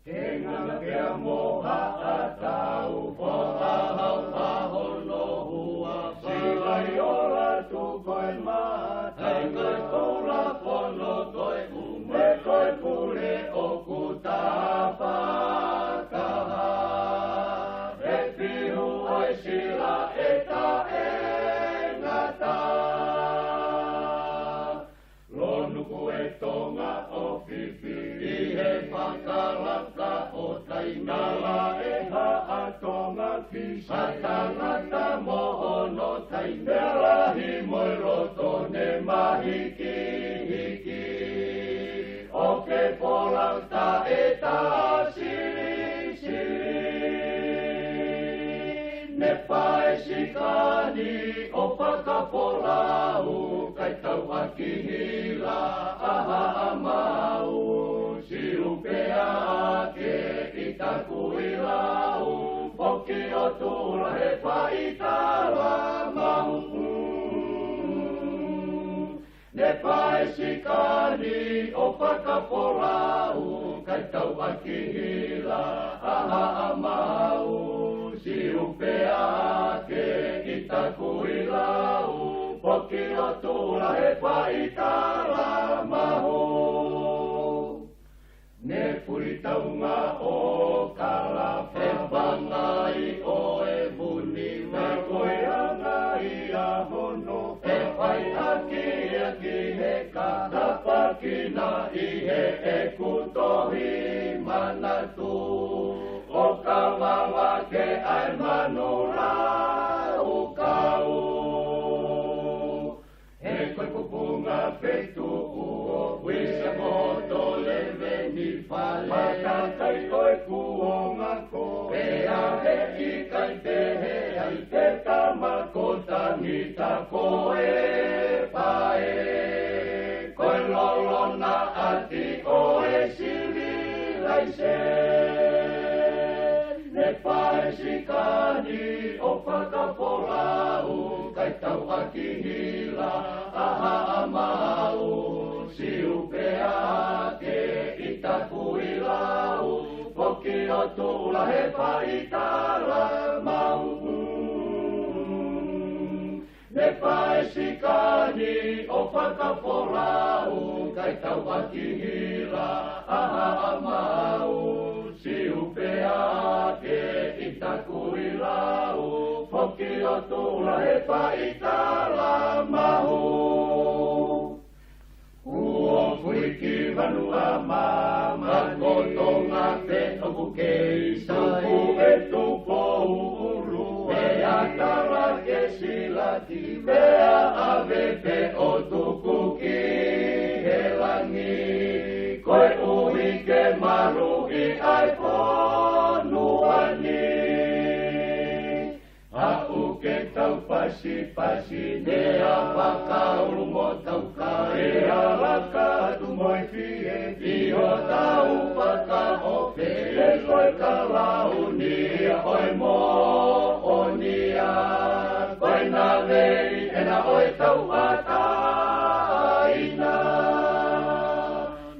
Enganga ke moha atau paha no hua sila yola tu koe mata koe kula pono koe ume koe pule o kutapa kaha e pihu oi sila eta engata lonuku e tonga o pipi i he pakalaka o tainala e haatonga kisa hatangata mohono tainela hi moi roto ne mahiki hiki o ke polauta e ta siri siri ne pae sikani o pakapolau kai tau aki hila aha amau siupea ke itaku ilau poki o tula he paitala mahu ne pae sikani o pakapolau kai tau aki hila aha amau siupea ke itaku ilau poki o tula he paitala mahu ne puritaunga o kalafa e pangai o e muni me koe anga i a hono e pai aki he katapakina i he e kutohi manatu o kawawa ke ai manura ukau he koe pupunga petu uo wisa moto leve ni fale matakai koe kuonga ko e a he i kai te he ai te tamako tangita koe pae koe lolona ati koe sililaise ne pae sikani o pakapolau kai tau aki hila aha amau siupea ke itaku ilau poki o tula he paitala mau ne pae sikani o pakapolau kai tau aki hila aha amau siupea ke itaku ilau poki o tula he paitala mau uo kuiki vanua mama kotonga te oku keisa tuku e tupo uru e atala ke silati vea ave pe o tuku ki he langi koe uhi ke maru i ai ponuani au ke tau pasi ne apa kaulu mo tau ka e alaka tu moi fie i ho tau paka ope e koe kalau ni oi mo onia koe na vei e na oi tau ataina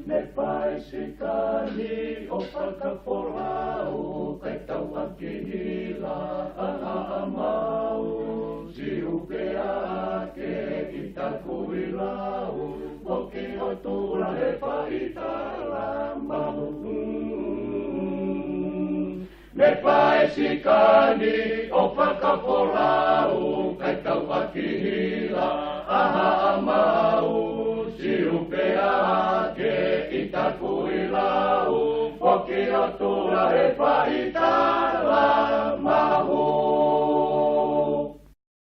ne pae sikani o pakapolau kai tau aki hila aha amau siupea ke itaku ilau poki o tula he paitala mahu ne pae sikani o pakapolau kai tau aki hila aha amau siupea ke itaku ilau poki o tula he paitala